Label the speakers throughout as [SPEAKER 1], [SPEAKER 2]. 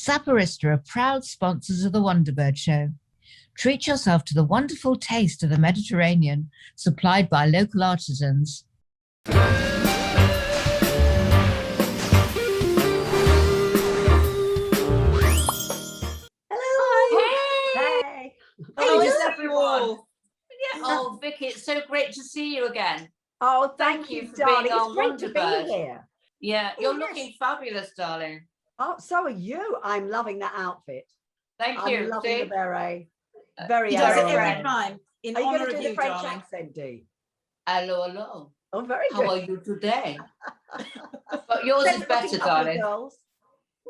[SPEAKER 1] Saporista are proud sponsors of the Wonderbird Show. Treat yourself to the wonderful taste of the Mediterranean, supplied by local artisans.
[SPEAKER 2] Hey.
[SPEAKER 3] How is everyone?
[SPEAKER 4] Yeah. Oh, Vicky, it's so great to see you again.
[SPEAKER 2] Oh, thank you,
[SPEAKER 4] for
[SPEAKER 2] darling.
[SPEAKER 4] being our
[SPEAKER 2] It's great to
[SPEAKER 4] Wonderbird.
[SPEAKER 2] be here.
[SPEAKER 4] Yeah, you're looking fabulous, darling.
[SPEAKER 2] Oh, so are you. I'm loving that outfit.
[SPEAKER 4] Thank
[SPEAKER 2] I'm
[SPEAKER 4] you.
[SPEAKER 2] loving the beret.
[SPEAKER 4] Uh,
[SPEAKER 2] Very
[SPEAKER 3] He does it
[SPEAKER 2] adorable.
[SPEAKER 3] every time. In
[SPEAKER 2] Are you
[SPEAKER 3] honor
[SPEAKER 2] going to
[SPEAKER 3] of
[SPEAKER 2] do the
[SPEAKER 3] you,
[SPEAKER 2] French
[SPEAKER 3] darling.
[SPEAKER 2] accent, Dee?
[SPEAKER 4] Hello, hello.
[SPEAKER 2] Oh, very
[SPEAKER 4] How
[SPEAKER 2] good.
[SPEAKER 4] are you today? But yours is better, darling.
[SPEAKER 2] Girls.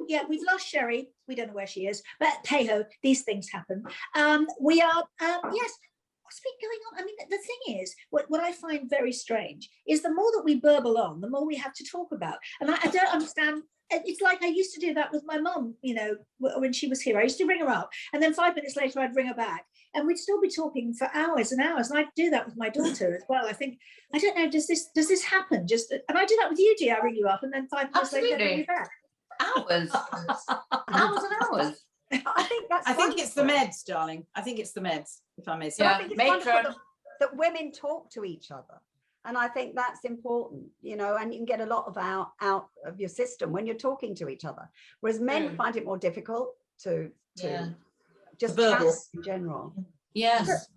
[SPEAKER 5] Yeah, we've lost Sherry. We don't know where she is, but hey ho, these things happen. We are, yes. What's been going on? I mean, the thing is, what I find very strange is the more that we burble on, the more we have to talk about. And I don't understand. It's like I used to do that with my mum, you know, when she was here. I used to ring her up, and then 5 minutes later, I'd ring her back, and we'd still be talking for hours and hours. And I do that with my daughter as well. I think, I don't know, does this happen? And I do that with you, Dee. I ring you up, and then 5 minutes later, I ring you back.
[SPEAKER 4] Hours. Hours and hours.
[SPEAKER 2] I think that's.
[SPEAKER 3] I think it's the meds, darling. I think it's the meds, if I may say.
[SPEAKER 2] But
[SPEAKER 4] Yeah,
[SPEAKER 2] I think it's
[SPEAKER 4] matron.
[SPEAKER 2] wonderful that women talk to each other. And I think that's important, you know, and you can get a lot of out of your system when you're talking to each other. Whereas men find it more difficult to just chat in general.
[SPEAKER 4] Yes,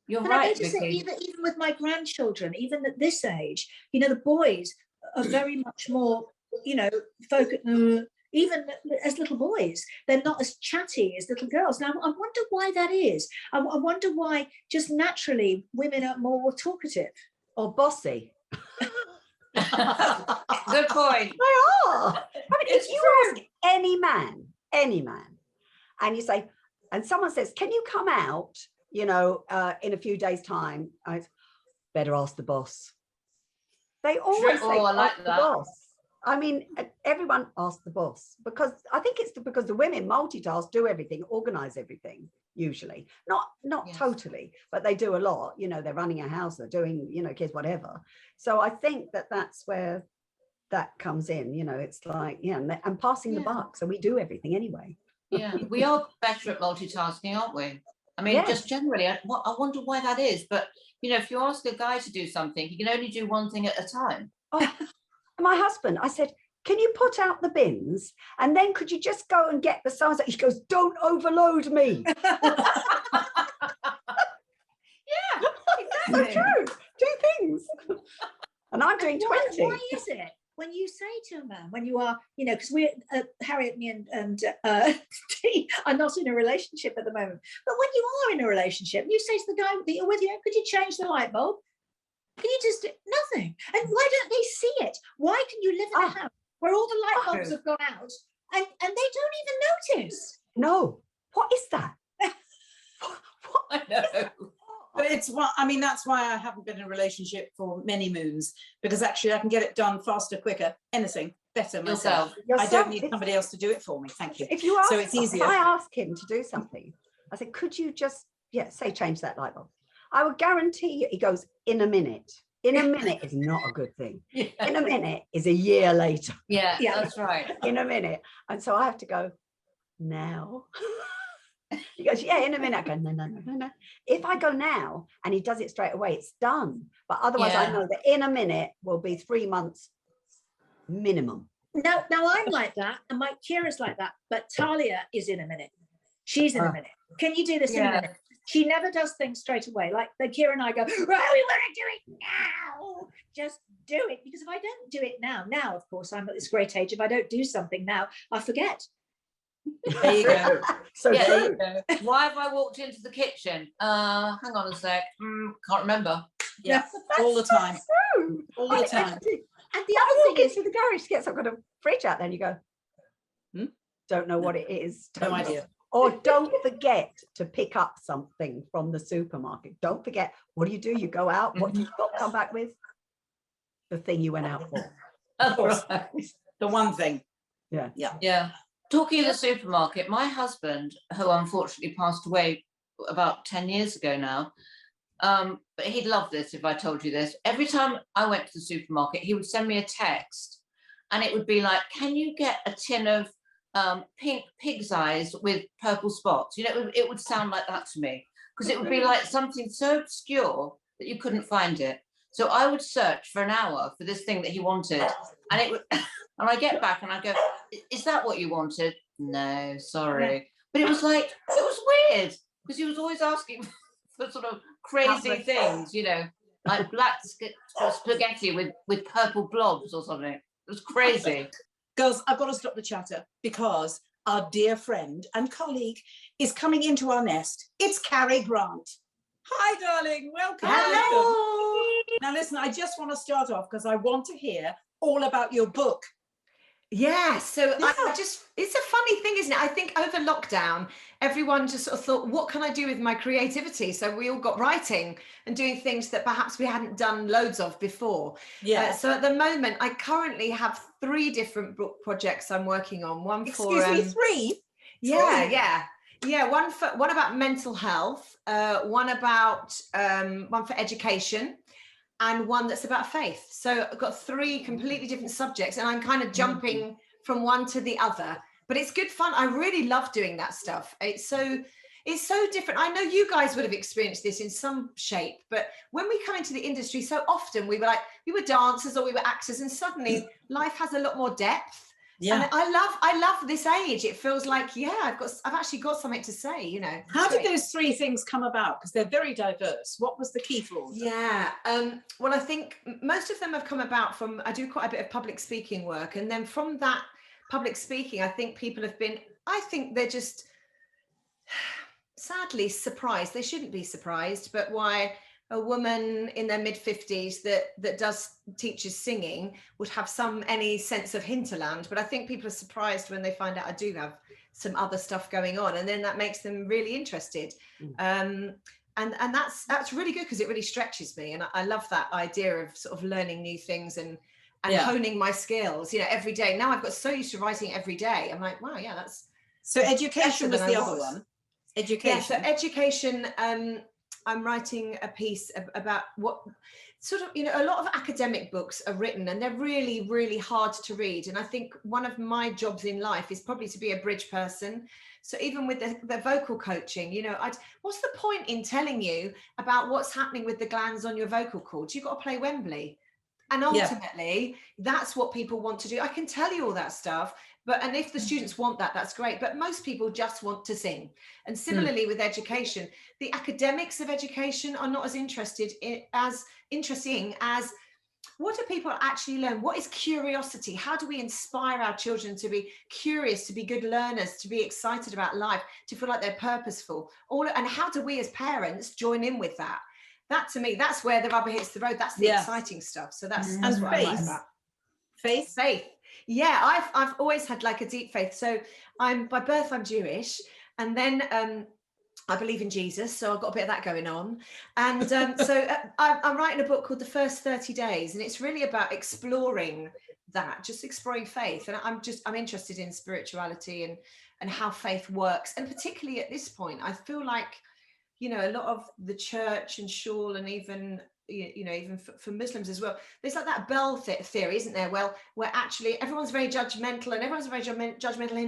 [SPEAKER 4] you're
[SPEAKER 5] But I
[SPEAKER 4] right,
[SPEAKER 5] notice that
[SPEAKER 4] Vicky.
[SPEAKER 5] even with my grandchildren, even at this age, you know, the boys are very much more, you know, focused. Even as little boys, they're not as chatty as little girls. Now, I wonder why that is. I wonder why just naturally women are more talkative.
[SPEAKER 2] Or bossy.
[SPEAKER 4] Good point.
[SPEAKER 2] They are. I mean, if you ask any man, and you say, and someone says, can you come out, you know, in a few days' time? I better ask the boss. They always say,
[SPEAKER 4] I like
[SPEAKER 2] ask the
[SPEAKER 4] that.
[SPEAKER 2] boss. I mean, everyone asks the boss, because I think it's because the women multitask, do everything, organize everything, usually. Not totally, but they do a lot. You know, they're running a house, they're doing, you know, kids, whatever. So I think that's where that comes in. You know, it's like, and passing the buck. So we do everything anyway.
[SPEAKER 4] Yeah, we are better at multitasking, aren't we? I mean, just generally, I wonder why that is. But, you know, if you ask a guy to do something, he can only do one thing at a time.
[SPEAKER 2] Oh, my husband, I said, can you put out the bins? And then could you just go and get the so-and-so? He goes, don't overload me. So true. 2 things. And I'm doing 20.
[SPEAKER 5] Why is it when you say to a man, when you are, you know, because we're Harriet, me and Dee are not in a relationship at the moment, but when you are in a relationship, you say to the guy that you're with, you know, could you change the light bulb? Can you just do nothing? And why don't they see it? Why can you live in a house where all the light bulbs have gone out and they don't even notice?
[SPEAKER 2] No. What is that?
[SPEAKER 4] What? I know.
[SPEAKER 3] But it's what I mean, that's why I haven't been in a relationship for many moons, because actually I can get it done faster, quicker, anything better myself. I don't need somebody else to do it for me. Thank you.
[SPEAKER 2] If you ask,
[SPEAKER 3] so it's easier.
[SPEAKER 2] If I ask him to do something, I said, could you just, say change that light bulb? I would guarantee you, he goes, in a minute. In a minute is not a good thing. In a minute is a year later.
[SPEAKER 4] Yeah, that's right.
[SPEAKER 2] In a minute. And so I have to go, now. He goes, yeah, in a minute. I go, no. If I go now and he does it straight away, it's done. But otherwise, I know that in a minute will be 3 months minimum.
[SPEAKER 5] Now I'm like that, and my Kira's like that, but Talia is in a minute. She's in a minute. Can you do this in a minute? She never does things straight away. Like Kira and I go, right, we want to do it now. Just do it. Because if I don't do it now, of course, I'm at this great age. If I don't do something now, I forget.
[SPEAKER 3] There you go.
[SPEAKER 2] So
[SPEAKER 4] there you go. Why have I walked into the kitchen? Hang on a sec. Can't remember.
[SPEAKER 3] Yeah, all the time.
[SPEAKER 2] True.
[SPEAKER 3] All the time.
[SPEAKER 2] And the other thing is, to the garage to get some kind of fridge out there, and you go, don't know what it is.
[SPEAKER 3] No idea.
[SPEAKER 2] Or don't forget to pick up something from the supermarket. Don't forget. What do? You go out. What do you come back with? The thing you went out for.
[SPEAKER 4] Of course.
[SPEAKER 3] The one thing.
[SPEAKER 4] Yeah. Talking of the supermarket, my husband, who unfortunately passed away about 10 years ago now, but he'd love this if I told you this. Every time I went to the supermarket, he would send me a text, and it would be like, can you get a tin of pink pig's eyes with purple spots. You know, it would sound like that to me, because it would be like something so obscure that you couldn't find it. So I would search for an hour for this thing that he wanted, and it would, and I get back and I go, "Is that what you wanted?" No, sorry. But it was weird, because he was always asking for sort of crazy things, you know, like black spaghetti with purple blobs or something. It was crazy.
[SPEAKER 3] Girls, I've got to stop the chatter, because our dear friend and colleague is coming into our nest. It's Carrie Grant. Hi, darling. Welcome.
[SPEAKER 6] Hello.
[SPEAKER 3] Now, listen, I just want to start off because I want to hear all about your book.
[SPEAKER 6] Yeah, so it's a funny thing, isn't it? I think over lockdown, everyone just sort of thought, what can I do with my creativity? So we all got writing and doing things that perhaps we hadn't done loads of before.
[SPEAKER 3] Yeah.
[SPEAKER 6] So at the moment, I currently have 3 different book projects I'm working on. One for
[SPEAKER 3] Excuse me, 3?
[SPEAKER 6] Yeah. One about mental health, one for education, and one that's about faith. So I've got 3 completely different subjects, and I'm kind of jumping from one to the other, but it's good fun. I really love doing that stuff. It's so different. I know you guys would have experienced this in some shape, but when we come into the industry, so often we were dancers or we were actors, and suddenly life has a lot more depth. Yeah. And I love this age. It feels like, I've actually got something to say, you know.
[SPEAKER 3] How did those 3 things come about? Because they're very diverse. What was the key for them?
[SPEAKER 6] Yeah. Well, I think most of them have come about from, I do quite a bit of public speaking work. And then from that public speaking, I think they're just sadly surprised. They shouldn't be surprised, but why a woman in their mid-50s that teaches singing would have any sense of hinterland. But I think people are surprised when they find out I do have some other stuff going on, and then that makes them really interested. And that's really good, because it really stretches me, and I love that idea of sort of learning new things and honing my skills, you know, every day. Now I've got so used to writing every day. I'm like, wow, yeah, that's
[SPEAKER 3] so education was the other one. Education.
[SPEAKER 6] Yeah, so education. I'm writing a piece about what sort of, you know, a lot of academic books are written and they're really, really hard to read. And I think one of my jobs in life is probably to be a bridge person. So even with the vocal coaching, you know, what's the point in telling you about what's happening with the glands on your vocal cords? You've got to play Wembley. And ultimately, that's what people want to do. I can tell you all that stuff, and if the students want that, that's great. But most people just want to sing. And similarly with education, the academics of education are not as interesting as what do people actually learn? What is curiosity? How do we inspire our children to be curious, to be good learners, to be excited about life, to feel like they're purposeful? And how do we as parents join in with that? That to me, that's where the rubber hits the road. That's the exciting stuff. So that's what I like about. Faith. Yeah, I've always had like a deep faith. So by birth I'm Jewish, and then I believe in Jesus, so I've got a bit of that going on. And I'm writing a book called The First 30 Days, and it's really about exploring faith. And I'm interested in spirituality and how faith works, and particularly at this point, I feel like, you know, a lot of the church and shul, and even, you know, even for Muslims as well, there's like that bell theory, isn't there? Well, where actually everyone's very judgmental and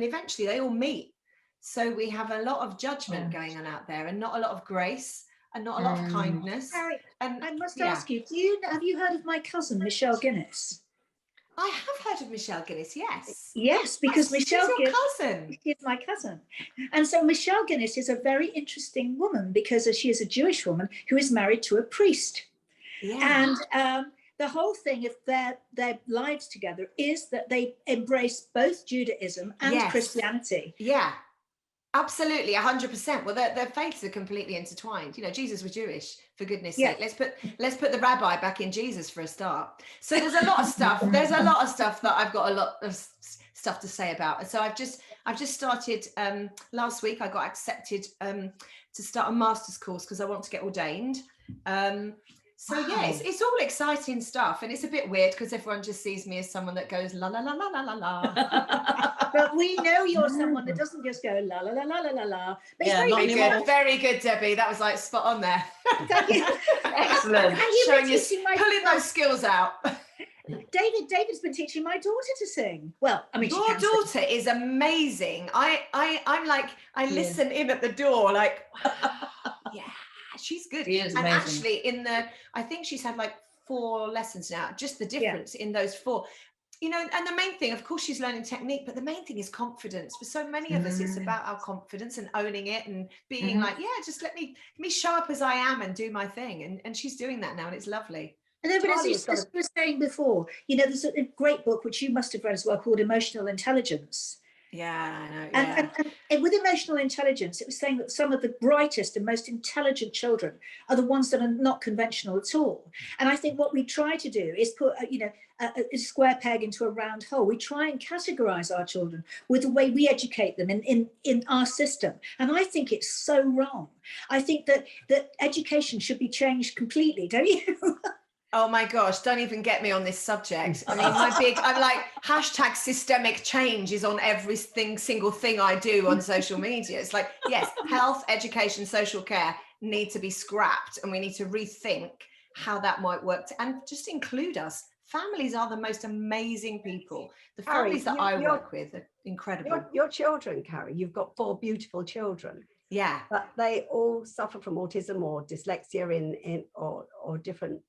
[SPEAKER 6] eventually they all meet. So we have a lot of judgment going on out there, and not a lot of grace, and not a lot of kindness.
[SPEAKER 5] Harry,
[SPEAKER 6] and
[SPEAKER 5] I must ask you, have you heard of my cousin, Michelle Guinness?
[SPEAKER 6] I have heard of Michelle Guinness, yes.
[SPEAKER 5] Yes, because Michelle
[SPEAKER 6] Guinness is
[SPEAKER 5] my cousin. And so Michelle Guinness is a very interesting woman, because she is a Jewish woman who is married to a priest. Yeah. And the whole thing of their lives together is that they embrace both Judaism and Christianity.
[SPEAKER 6] Yeah, absolutely, 100%. Well, their faiths are completely intertwined. You know, Jesus was Jewish, for goodness sake. Let's put the rabbi back in Jesus for a start. So there's a lot of stuff. There's a lot of stuff that I've got a lot of stuff to say about. And so I've just started last week. I got accepted to start a master's course because I want to get ordained. So yeah, it's all exciting stuff, and it's a bit weird because everyone just sees me as someone that goes la la la la la la la.
[SPEAKER 5] But we know you're someone that doesn't just go la la la la la la la.
[SPEAKER 6] Very good, Debbie. That was like spot on there.
[SPEAKER 5] Thank you.
[SPEAKER 6] Excellent. Showing you, pulling those skills out.
[SPEAKER 5] David's been teaching my daughter to sing. Well, I mean,
[SPEAKER 6] your daughter is amazing. I'm like, I listen in at the door, like, yeah, she's good.
[SPEAKER 4] She is
[SPEAKER 6] and
[SPEAKER 4] amazing.
[SPEAKER 6] actually, I think she's had like 4 lessons now. Just the difference in those 4. You know, and the main thing, of course, she's learning technique, but the main thing is confidence. For so many of us, it's about our confidence and owning it and being like, yeah, just let me show up as I am and do my thing. And she's doing that now, and it's lovely.
[SPEAKER 5] And then, but as you were saying before, you know, there's a great book which you must have read as well called Emotional Intelligence.
[SPEAKER 6] Yeah, I know. Yeah.
[SPEAKER 5] And with emotional intelligence, it was saying that some of the brightest and most intelligent children are the ones that are not conventional at all. And I think what we try to do is put, a square peg into a round hole. We try and categorize our children with the way we educate them in our system. And I think it's so wrong. I think that education should be changed completely, don't you?
[SPEAKER 6] Oh my gosh, don't even get me on this subject. I mean, I'm like, hashtag systemic change is on every single thing I do on social media. It's like, yes, health, education, social care need to be scrapped, and we need to rethink how that might work and just include us. Families are the most amazing people. The families that I work with are incredible.
[SPEAKER 2] Your children, Carrie, you've got 4 beautiful children.
[SPEAKER 6] Yeah.
[SPEAKER 2] But they all suffer from autism or dyslexia or different.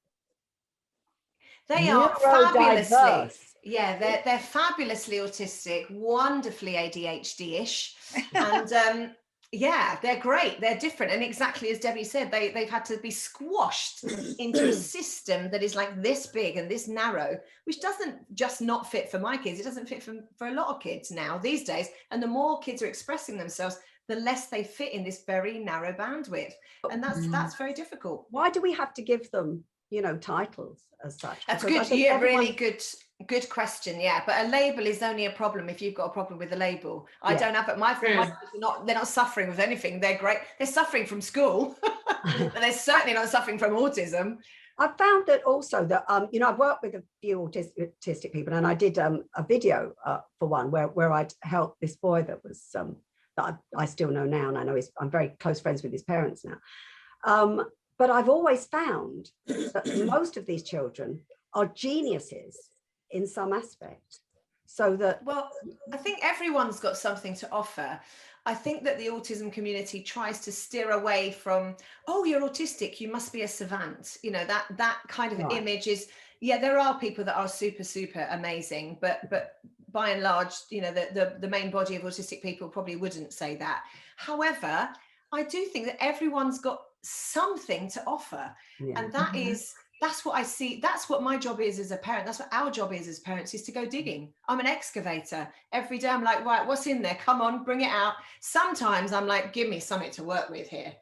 [SPEAKER 6] They are fabulously, they're fabulously autistic, wonderfully ADHD-ish, and they're great. They're different, and exactly as Debbie said, they've had to be squashed into a system that is like this big and this narrow, which doesn't just not fit for my kids. It doesn't fit for a lot of kids now these days. And the more kids are expressing themselves, the less they fit in this very narrow bandwidth, and that's very difficult.
[SPEAKER 2] Why do we have to give them, titles as such?
[SPEAKER 6] That's good. Yeah, really good question. Yeah, but a label is only a problem if you've got a problem with a label. I don't have it. My friends they're not suffering with anything. They're great. They're suffering from school, but they're certainly not suffering from autism.
[SPEAKER 2] I found that also that I've worked with a few autistic people, and I did a video for one where I'd helped this boy that was that I still know now, and I know I'm very close friends with his parents now. But I've always found that most of these children are geniuses in some aspect. So that...
[SPEAKER 6] Well, I think everyone's got something to offer. I think that the autism community tries to steer away from, oh, you're autistic, you must be a savant. You know, that kind of image is, there are people that are super, super amazing, but by and large, the main body of autistic people probably wouldn't say that. However, I do think that everyone's got something to offer, and that's what I see. That's what my job is as a parent. That's what our job is as parents, is to go digging. I'm an excavator. Every day I'm like, right, what's in there? Come on, bring it out. Sometimes I'm like, give me something to work with here.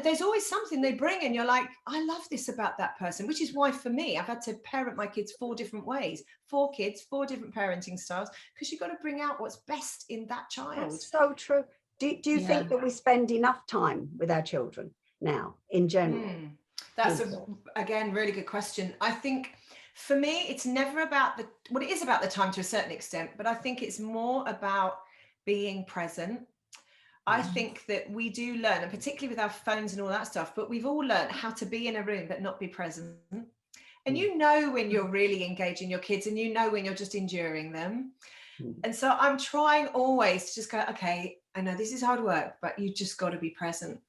[SPEAKER 6] There's always something they bring, and you're like, I love this about that person, which is why for me, I've had to parent my kids 4 different ways. 4 kids, 4 different parenting styles, because you've got to bring out what's best in that child.
[SPEAKER 2] That's so true. Do you think that we spend enough time with our children now in general?
[SPEAKER 6] That's again really good question. I think for me it's never about it is about the time to a certain extent, but I think it's more about being present. I think that we do learn, and particularly with our phones and all that stuff, but we've all learned how to be in a room but not be present. And when you're really engaging your kids, and when you're just enduring them. And so I'm trying always to just go, okay, I know this is hard work, but you just got to be present,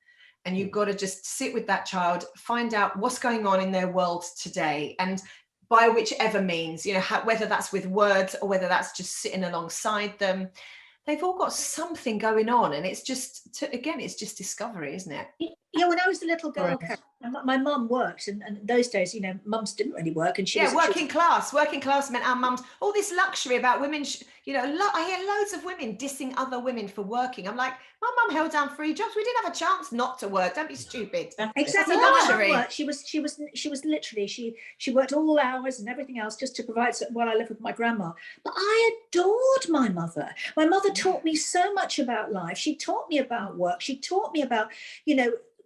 [SPEAKER 6] and you've got to just sit with that child, find out what's going on in their world today, and by whichever means, whether that's with words or whether that's just sitting alongside them, they've all got something going on, and it's just it's just discovery, isn't it?
[SPEAKER 5] When I was a little girl, my mum worked, and those days, mums didn't really work, and she was
[SPEAKER 6] working class meant our mums, all this luxury about women, I hear loads of women dissing other women for working. I'm like, my mum held down 3 jobs. We didn't have a chance not to work. Don't be stupid.
[SPEAKER 5] Exactly. My mum worked. She was literally, she worked all hours and everything else just to provide while I lived with my grandma. But I adored my mother. My mother taught me so much about life. She taught me about work. She taught me about,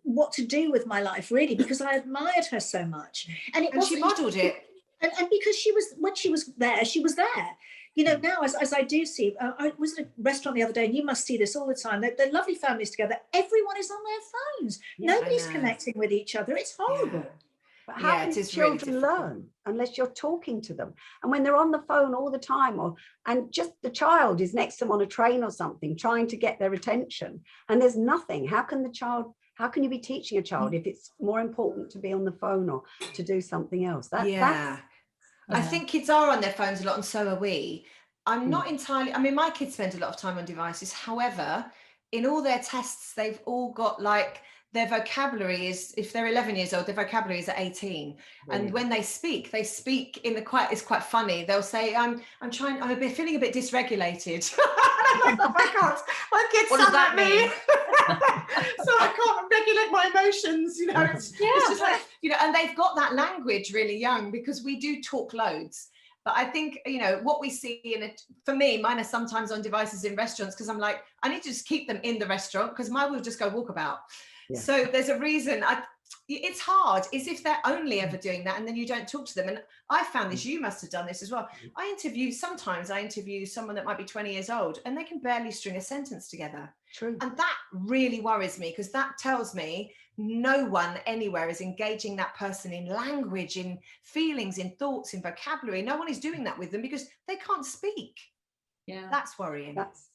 [SPEAKER 5] what to do with my life, really, because I admired her so much. And
[SPEAKER 6] she modeled it.
[SPEAKER 5] And because when she was there, she was there. Now as I do see, I was at a restaurant the other day, and you must see this all the time. They're lovely families together. Everyone is on their phones. Nobody's connecting with each other. It's horrible.
[SPEAKER 2] But how can children really learn unless you're talking to them? And when they're on the phone all the time, and just the child is next to them on a train or something, trying to get their attention, and there's nothing, how can you be teaching a child if it's more important to be on the phone or to do something else?
[SPEAKER 6] I think kids are on their phones a lot, and so are we. I'm not entirely, I mean, my kids spend a lot of time on devices. However, in all their tests, they've all got like, their vocabulary is, if they're 11 years old, their vocabulary is at 18. And when they speak in the it's quite funny. They'll say, I'm feeling a bit dysregulated. I'm like, oh my God, my kids sound like me. So I can't regulate my emotions, you know. It's just like, you know, and they've got that language really young, because we do talk loads. But I think, you know, what we see for me, mine are sometimes on devices in restaurants, because I'm like, I need to just keep them in the restaurant, because mine will just go walkabout. Yeah. So there's a reason. It's hard, is if they're only ever doing that and then you don't talk to them. And I found this, you must have done this as well. Sometimes I interview someone that might be 20 years old and they can barely string a sentence together.
[SPEAKER 2] True.
[SPEAKER 6] And that really worries me, because that tells me no one anywhere is engaging that person in language, in feelings, in thoughts, in vocabulary. No one is doing that with them because they can't speak.
[SPEAKER 4] Yeah.
[SPEAKER 6] That's worrying.
[SPEAKER 2] That's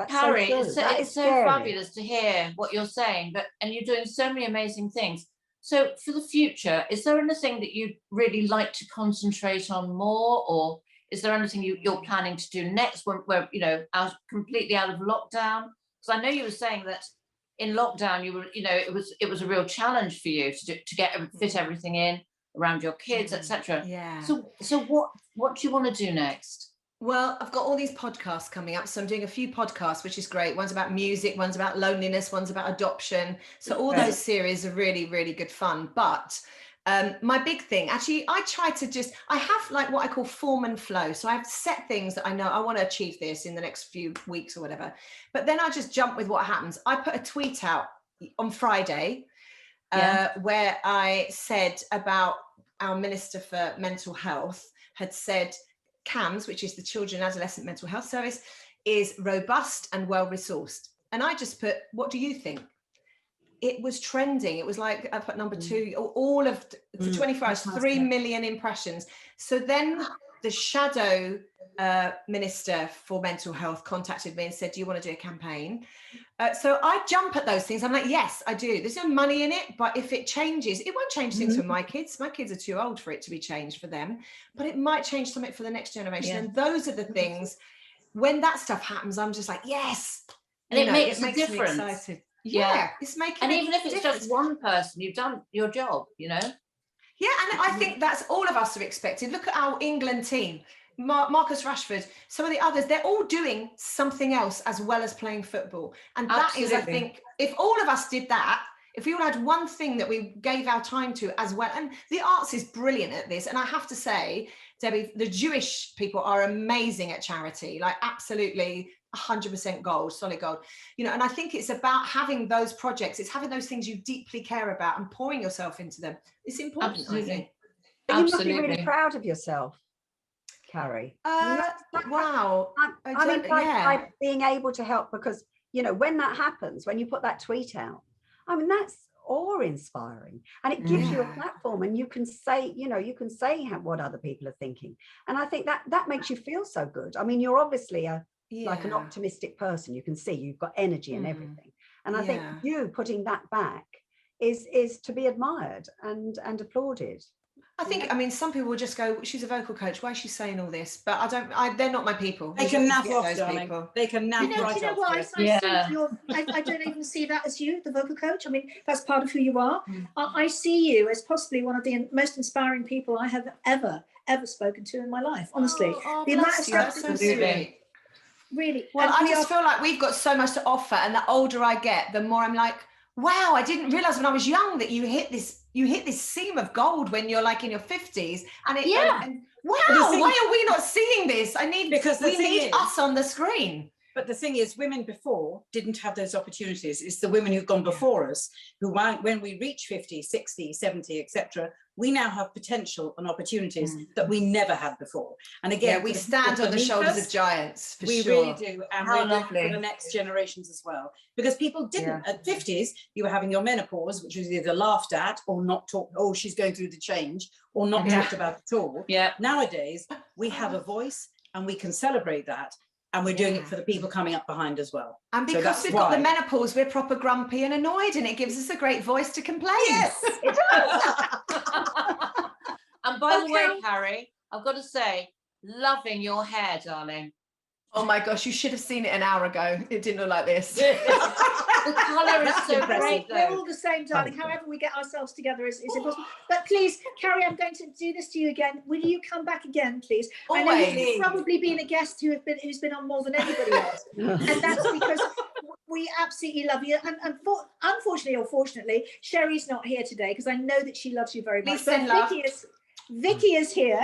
[SPEAKER 4] Carrie,
[SPEAKER 2] so
[SPEAKER 4] it's so fabulous to hear what you're saying, and you're doing so many amazing things. So for the future, is there anything that you'd really like to concentrate on more, or is there anything you're planning to do next when we're, you know, completely out of lockdown? Because I know you were saying that in lockdown you were, you know, it was a real challenge for you to fit everything in around your kids, etc.
[SPEAKER 6] Yeah.
[SPEAKER 4] So what do you want to do next?
[SPEAKER 6] Well, I've got all these podcasts coming up. So I'm doing a few podcasts, which is great. One's about music, one's about loneliness, one's about adoption. So all those series are really, really good fun. But my big thing, actually, I have like what I call form and flow. So I have set things that I know I want to achieve this in the next few weeks or whatever. But then I just jump with what happens. I put a tweet out on Friday where I said about our Minister for Mental Health had said, CAMS, which is the Children and Adolescent Mental Health Service, is robust and well-resourced. And I just put, what do you think? It was trending. It was like, I put number 2, all of, for 24 hours, 3 million impressions. So then the shadow Minister for Mental Health contacted me and said, do you want to do a campaign? So I jump at those things. I'm like, yes, I do. There's no money in it, but if it changes, it won't change things for my kids. My kids are too old for it to be changed for them, but it might change something for the next generation. And those are the things, when that stuff happens, I'm just like, yes.
[SPEAKER 4] And it makes a difference.
[SPEAKER 6] Me excited. Yeah, it's making
[SPEAKER 4] and even if it's just one person, you've done your job, you know.
[SPEAKER 6] Yeah, and I think that's all of us are expected. Look at our England team, Marcus Rashford, some of the others, they're all doing something else as well as playing football. And that is, I think, if all of us did that, if we all had one thing that we gave our time to as well, and the arts is brilliant at this. And I have to say, Debbie, the Jewish people are amazing at charity, like absolutely 100% gold, solid gold, you know. And I think it's about having those projects. It's having those things you deeply care about and pouring yourself into them. It's important.
[SPEAKER 4] Absolutely.
[SPEAKER 6] I think.
[SPEAKER 2] But you must be really proud of yourself, Carrie.
[SPEAKER 6] Wow.
[SPEAKER 2] I mean, by being able to help, because, you know, when that happens, when you put that tweet out, I mean, that's awe-inspiring, and it gives you a platform, and you can say, you know, what other people are thinking. And I think that makes you feel so good. I mean, you're obviously like an optimistic person. You can see you've got energy and everything. And I think you putting that back is to be admired and applauded.
[SPEAKER 6] I think, I mean, some people will just go, she's a vocal coach, why is she saying all this? But they're not my people.
[SPEAKER 3] They can nap off, darling. They can nap right off.
[SPEAKER 5] You know what? I don't even see that as you, the vocal coach. I mean, that's part of who you are. I see you as possibly one of the most inspiring people I have ever spoken to in my life, honestly.
[SPEAKER 6] The amount of stuff so sweet.
[SPEAKER 5] Really.
[SPEAKER 6] Well, I just feel like we've got so much to offer, and the older I get, the more I'm like, wow, I didn't realize when I was young that you hit this seam of gold when you're like in your 50s. And wow, why are we not seeing this? We need us on the screen.
[SPEAKER 3] But the thing is, women before didn't have those opportunities. It's the women who've gone before us who, when we reach 50, 60, 70, etc., we now have potential and opportunities that we never had before. And again,
[SPEAKER 6] we stand on the shoulders of giants, for
[SPEAKER 3] we
[SPEAKER 6] sure.
[SPEAKER 3] really do, and
[SPEAKER 4] How
[SPEAKER 3] we're doing
[SPEAKER 4] lovely.
[SPEAKER 3] it for the next generations as well. Because people didn't at 50s, you were having your menopause, which was either laughed at or not talked. Oh, she's going through the change, or not talked about at all.
[SPEAKER 4] Yeah.
[SPEAKER 3] Nowadays, we have a voice, and we can celebrate that. And we're doing it for the people coming up behind as well.
[SPEAKER 6] And because we've got the menopause, we're proper grumpy and annoyed, and it gives us a great voice to complain.
[SPEAKER 3] Yes,
[SPEAKER 6] it does.
[SPEAKER 4] And by the way, Carrie, I've got to say, loving your hair, darling.
[SPEAKER 6] Oh my gosh, you should have seen it an hour ago. It didn't look like this.
[SPEAKER 4] The colour is so great,
[SPEAKER 5] We're
[SPEAKER 4] though.
[SPEAKER 5] all the same, darling. However we get ourselves together is impossible. But please, Carrie, I'm going to do this to you again. Will you come back again, please? I know you've probably been a guest who's been on more than anybody else, and that's because we absolutely love you. And unfortunately or fortunately, Sherry's not here today because I know that she loves you very much.
[SPEAKER 6] Please send love.
[SPEAKER 5] Vicky is here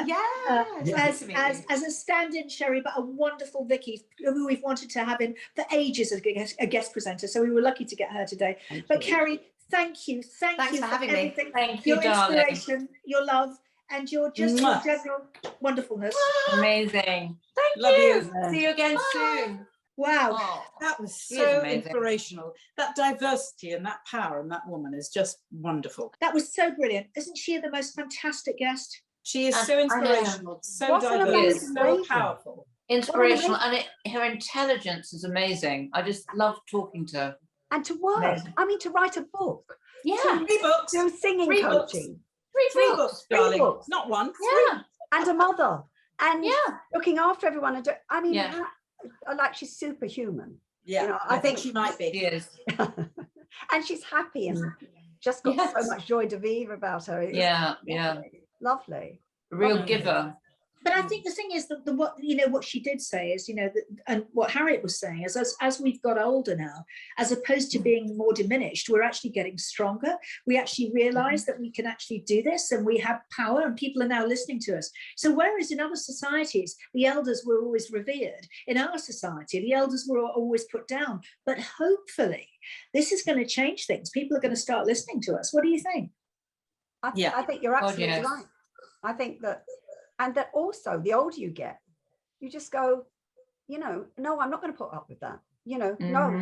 [SPEAKER 6] as
[SPEAKER 5] as a stand-in, Sherry, but a wonderful Vicky who we've wanted to have in for ages as a guest presenter. So we were lucky to get her today. But Carrie, thank you. Thanks you for having everything.
[SPEAKER 6] me.
[SPEAKER 4] Thank you,
[SPEAKER 5] Your
[SPEAKER 4] darling.
[SPEAKER 5] inspiration, your love, and your just your general wonderfulness.
[SPEAKER 4] Amazing.
[SPEAKER 3] Love you.
[SPEAKER 4] See you again soon.
[SPEAKER 5] Wow.
[SPEAKER 4] Oh,
[SPEAKER 3] That was
[SPEAKER 4] She is
[SPEAKER 3] so
[SPEAKER 4] amazing.
[SPEAKER 3] inspirational. That diversity and that power and that woman is just wonderful.
[SPEAKER 5] That was so brilliant. Isn't she the most fantastic guest?
[SPEAKER 3] She is
[SPEAKER 4] I
[SPEAKER 3] so
[SPEAKER 4] know.
[SPEAKER 3] inspirational, so
[SPEAKER 2] What an
[SPEAKER 3] diverse,
[SPEAKER 2] amazing
[SPEAKER 3] so
[SPEAKER 2] lady.
[SPEAKER 3] powerful.
[SPEAKER 4] inspirational, and her intelligence is amazing. I just love talking to her.
[SPEAKER 2] And to work.
[SPEAKER 4] Amazing.
[SPEAKER 2] I mean, to write a book.
[SPEAKER 4] Yeah,
[SPEAKER 3] 3 books.
[SPEAKER 2] Do singing
[SPEAKER 3] Three books.
[SPEAKER 2] coaching.
[SPEAKER 3] Three books, darling.
[SPEAKER 2] books.
[SPEAKER 3] Not one.
[SPEAKER 4] yeah,
[SPEAKER 2] And a mother. And
[SPEAKER 4] yeah.
[SPEAKER 2] looking after everyone. And I mean,
[SPEAKER 4] Yeah.
[SPEAKER 2] like she's superhuman.
[SPEAKER 3] Yeah,
[SPEAKER 2] You know,
[SPEAKER 3] I think she might
[SPEAKER 4] She
[SPEAKER 3] be.
[SPEAKER 4] is.
[SPEAKER 2] And she's happy and just got
[SPEAKER 4] Yes.
[SPEAKER 2] so much joy de vivre about her. It's
[SPEAKER 4] Yeah,
[SPEAKER 2] lovely.
[SPEAKER 4] A real
[SPEAKER 3] Oh,
[SPEAKER 4] giver.
[SPEAKER 5] But I think the thing is that what she did say is, and what Harriet was saying is, as we've got older now, as opposed to being more diminished, we're actually getting stronger. We actually realize that we can actually do this, and we have power, and people are now listening to us. So whereas in other societies, the elders were always revered, in our society, the elders were always put down. But hopefully this is going to change things. People are going to start listening to us. What do you think?
[SPEAKER 2] I think you're
[SPEAKER 4] God,
[SPEAKER 2] absolutely
[SPEAKER 4] yes.
[SPEAKER 2] right. I think that, and that also the older you get, you just go, no, I'm not going to put up with that. No,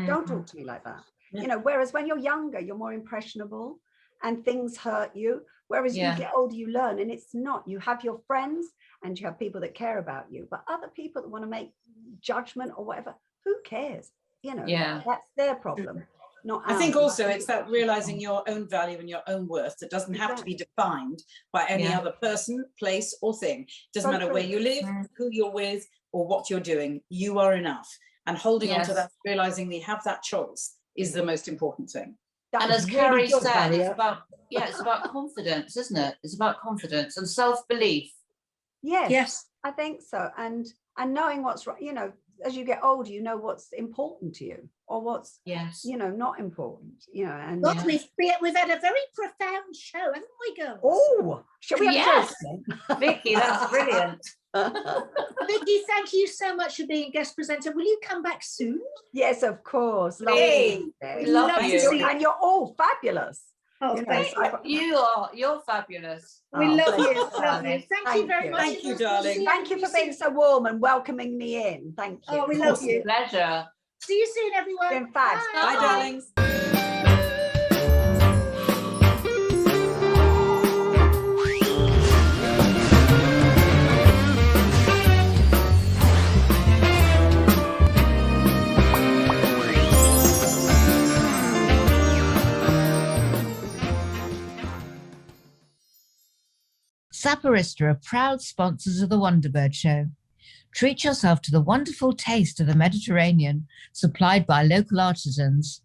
[SPEAKER 2] don't talk to me like that.
[SPEAKER 3] Yeah.
[SPEAKER 2] Whereas when you're younger, you're more impressionable and things hurt you. Whereas you get older, you learn, and it's not. You have your friends and you have people that care about you, but other people that want to make judgment or whatever, who cares? That's their problem. Not
[SPEAKER 3] I think
[SPEAKER 2] ours.
[SPEAKER 3] also it's that realizing your own value and your own worth that doesn't have to be defined by any other person, place, or thing. Doesn't matter where you live, who you're with, or what you're doing. You are enough. And holding on to that, realizing we have that choice is the most important thing.
[SPEAKER 1] And as Carrie said, it's about confidence, isn't it? It's about confidence and self-belief.
[SPEAKER 2] Yes, I think so. And knowing what's right, as you get older, you know what's important to you or what's not important. And
[SPEAKER 5] we've had a very profound show, haven't we, girls?
[SPEAKER 2] Oh, shall we have jokes then?
[SPEAKER 1] Vicky, that's brilliant.
[SPEAKER 5] Vicky, thank you so much for being guest presenter. Will you come back soon?
[SPEAKER 2] Yes, of course.
[SPEAKER 1] Hey, we love you.
[SPEAKER 2] And you're all fabulous.
[SPEAKER 5] Oh,
[SPEAKER 1] you're fabulous.
[SPEAKER 5] We love you. Love you. Thank you very much.
[SPEAKER 3] Thank you, darling.
[SPEAKER 2] Thank you for being so warm and welcoming me in. Thank you.
[SPEAKER 5] Oh, we love you.
[SPEAKER 1] Pleasure.
[SPEAKER 5] See you soon, everyone.
[SPEAKER 2] In fact,
[SPEAKER 3] Bye, darlings.
[SPEAKER 1] Saporista are proud sponsors of the Wonderbird Show. Treat yourself to the wonderful taste of the Mediterranean, supplied by local artisans.